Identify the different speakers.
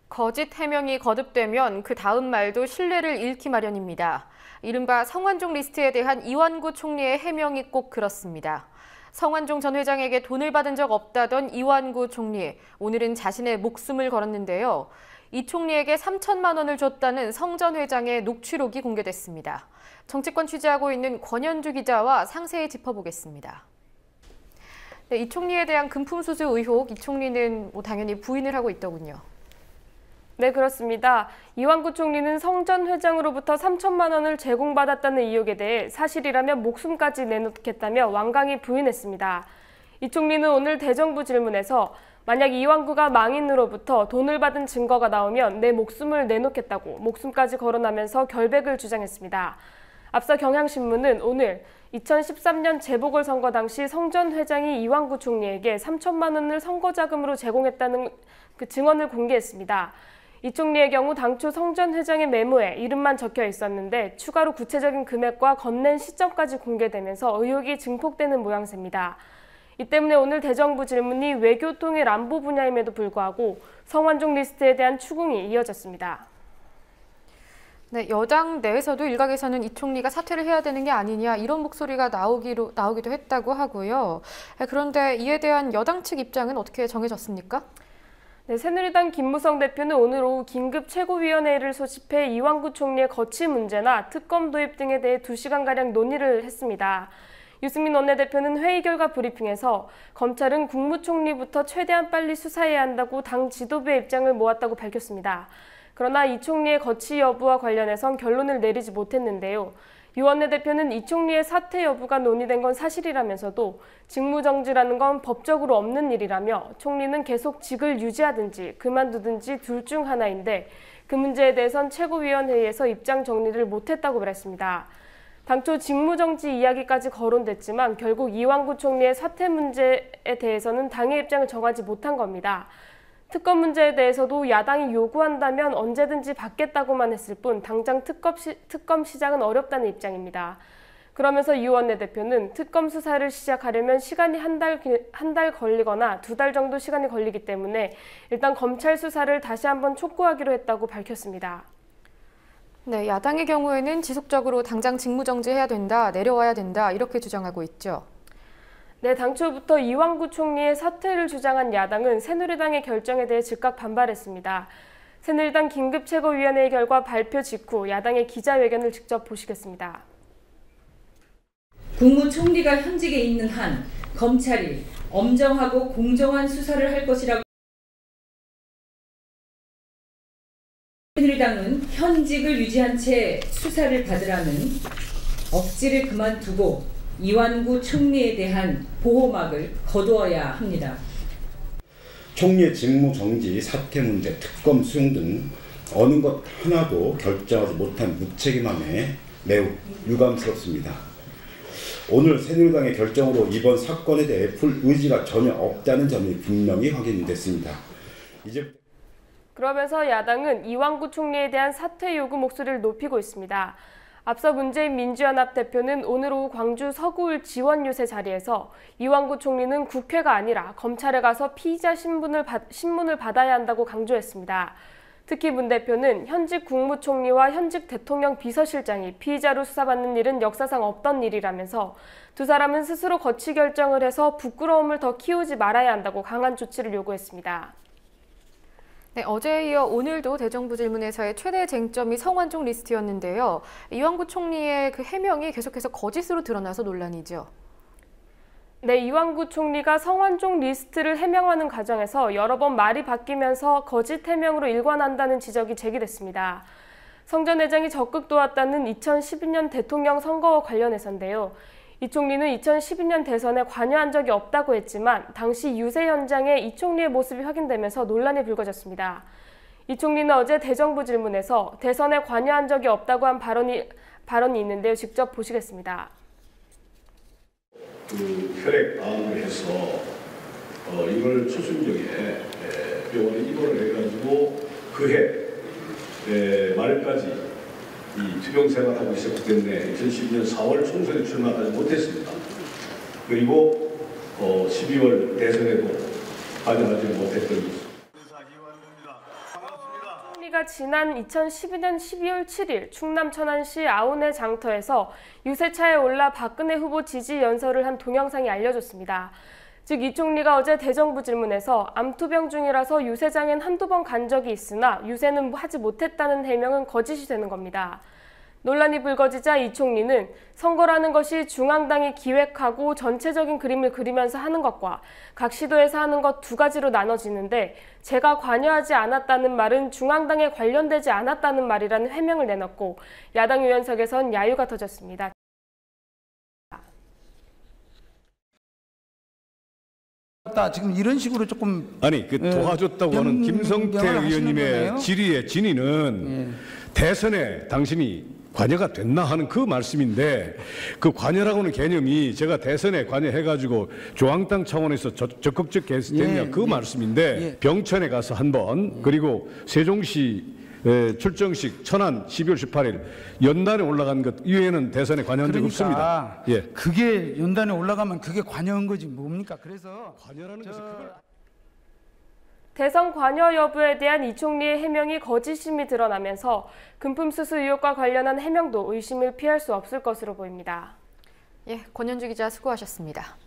Speaker 1: 거짓 해명이 거듭되면 그 다음 말도 신뢰를 잃기 마련입니다. 이른바 성완종 리스트에 대한 이완구 총리의 해명이 꼭 그렇습니다. 성완종 전 회장에게 돈을 받은 적 없다던 이완구 총리, 오늘은 자신의 목숨을 걸었는데요. 이 총리에게 3천만 원을 줬다는 성 전 회장의 녹취록이 공개됐습니다. 정치권 취재하고 있는 권현주 기자와 상세히 짚어보겠습니다. 네, 이 총리에 대한 금품 수수 의혹, 이 총리는 당연히 부인을 하고 있더군요.
Speaker 2: 네, 그렇습니다. 이완구 총리는 성 전 회장으로부터 3천만 원을 제공받았다는 의혹에 대해 사실이라면 목숨까지 내놓겠다며 완강히 부인했습니다. 이 총리는 오늘 대정부 질문에서 만약 이완구가 망인으로부터 돈을 받은 증거가 나오면 내 목숨을 내놓겠다고 목숨까지 거론하면서 결백을 주장했습니다. 앞서 경향신문은 오늘 2013년 재보궐선거 당시 성 전 회장이 이완구 총리에게 3천만 원을 선거자금으로 제공했다는 그 증언을 공개했습니다. 이 총리의 경우 당초 성 전 회장의 메모에 이름만 적혀 있었는데 추가로 구체적인 금액과 건넨 시점까지 공개되면서 의혹이 증폭되는 모양새입니다. 이 때문에 오늘 대정부 질문이 외교통일 안보 분야임에도 불구하고 성완종 리스트에 대한 추궁이 이어졌습니다.
Speaker 1: 네, 여당 내에서도 일각에서는 이 총리가 사퇴를 해야 되는 게 아니냐 이런 목소리가 나오기도 했다고 하고요. 그런데 이에 대한 여당 측 입장은 어떻게 정해졌습니까?
Speaker 2: 네, 새누리당 김무성 대표는 오늘 오후 긴급 최고위원회를 소집해 이완구 총리의 거취 문제나 특검 도입 등에 대해 2시간가량 논의를 했습니다. 유승민 원내대표는 회의 결과 브리핑에서 검찰은 국무총리부터 최대한 빨리 수사해야 한다고 당 지도부의 입장을 모았다고 밝혔습니다. 그러나 이 총리의 거취 여부와 관련해선 결론을 내리지 못했는데요. 유 원내대표는 이 총리의 사퇴 여부가 논의된 건 사실이라면서도 직무정지라는 건 법적으로 없는 일이라며 총리는 계속 직을 유지하든지 그만두든지 둘 중 하나인데 그 문제에 대해선 최고위원회의에서 입장 정리를 못했다고 말했습니다. 당초 직무정지 이야기까지 거론됐지만 결국 이완구 총리의 사퇴 문제에 대해서는 당의 입장을 정하지 못한 겁니다. 특검 문제에 대해서도 야당이 요구한다면 언제든지 받겠다고만 했을 뿐 당장 특검 시작은 어렵다는 입장입니다. 그러면서 유 원내대표는 특검 수사를 시작하려면 시간이 한 달 걸리거나 2달 정도 시간이 걸리기 때문에 일단 검찰 수사를 다시 한번 촉구하기로 했다고 밝혔습니다.
Speaker 1: 네, 야당의 경우에는 지속적으로 당장 직무정지해야 된다, 내려와야 된다 이렇게 주장하고 있죠.
Speaker 2: 네, 당초부터 이완구 총리의 사퇴를 주장한 야당은 새누리당의 결정에 대해 즉각 반발했습니다. 새누리당 긴급 최고위원회의 결과 발표 직후 야당의 기자회견을 직접 보시겠습니다.
Speaker 3: 국무총리가 현직에 있는 한 검찰이 엄정하고 공정한 수사를 할 것이라고 새누리당은 현직을 유지한 채 수사를 받으라는 억지를 그만두고 이완구 총리에 대한 보호막을 거두어야 합니다.
Speaker 4: 총리의 직무정지, 사퇴 문제, 특검 수용 등 어느 것 하나도 결정하지 못한 무책임함에 매우 유감스럽습니다. 오늘 새누리당의 결정으로 이번 사건에 대해 풀 의지가 전혀 없다는 점이 분명히 확인됐습니다.
Speaker 2: 그러면서 야당은 이완구 총리에 대한 사퇴 요구 목소리를 높이고 있습니다. 앞서 문재인 민주연합 대표는 오늘 오후 광주 서구울 지원 유세 자리에서 이완구 총리는 국회가 아니라 검찰에 가서 피의자 신문을 받아야 한다고 강조했습니다. 특히 문 대표는 현직 국무총리와 현직 대통령 비서실장이 피의자로 수사받는 일은 역사상 없던 일이라면서 두 사람은 스스로 거취 결정을 해서 부끄러움을 더 키우지 말아야 한다고 강한 조치를 요구했습니다.
Speaker 1: 네, 어제에 이어 오늘도 대정부 질문에서의 최대 쟁점이 성완종 리스트였는데요. 이완구 총리의 그 해명이 계속해서 거짓으로 드러나서 논란이죠.
Speaker 2: 네, 이완구 총리가 성완종 리스트를 해명하는 과정에서 여러 번 말이 바뀌면서 거짓 해명으로 일관한다는 지적이 제기됐습니다. 성 전 회장이 적극 도왔다는 2012년 대통령 선거와 관련해서인데요. 이 총리는 2012년 대선에 관여한 적이 없다고 했지만 당시 유세 현장에 이 총리의 모습이 확인되면서 논란이 불거졌습니다. 이 총리는 어제 대정부 질문에서 대선에 관여한 적이 없다고 한 발언이 있는데요. 직접 보시겠습니다.
Speaker 5: 그 혈액 다음을 해서 이걸 초순경에 병원에 입원을 해가지고 그해 말까지 이 투병 생활하고 있었기 때문에 2012년 4월 총선에 출마하지 못했습니다. 그리고 12월 대선에도 관여하지 못했던
Speaker 2: 총리가 지난 2012년 12월 7일 충남 천안시 아운의 장터에서 유세차에 올라 박근혜 후보 지지 연설을 한 동영상이 알려졌습니다. 즉, 이 총리가 어제 대정부 질문에서 암투병 중이라서 유세장엔 한두 번 간 적이 있으나 유세는 하지 못했다는 해명은 거짓이 되는 겁니다. 논란이 불거지자 이 총리는 선거라는 것이 중앙당이 기획하고 전체적인 그림을 그리면서 하는 것과 각 시도에서 하는 것 두 가지로 나눠지는데 제가 관여하지 않았다는 말은 중앙당에 관련되지 않았다는 말이라는 해명을 내놨고 야당 의원석에선 야유가 터졌습니다.
Speaker 6: 지금 이런 식으로 조금
Speaker 7: 아니 도와줬다고 하는 김성태 의원님의 질의의 진위는 대선에 당신이 관여가 됐나 하는 그 말씀인데 그 관여라고는 개념이 제가 대선에 관여해가지고 중앙당 차원에서 적극적 됐냐 그 말씀인데 병천에 가서 한 번 그리고 세종시 출정식 천안 12월 18일 연단에 올라간 것 이외에는 대선에 관여한 적 없습니다. 예.
Speaker 6: 그게 연단에 올라가면 그게 관여한 거지 뭡니까? 그래서
Speaker 7: 관여라는 것은 그걸
Speaker 2: 대선 관여 여부에 대한 이 총리의 해명이 거짓임이 드러나면서 금품 수수 의혹과 관련한 해명도 의심을 피할 수 없을 것으로 보입니다.
Speaker 1: 예, 권현주 기자 수고하셨습니다.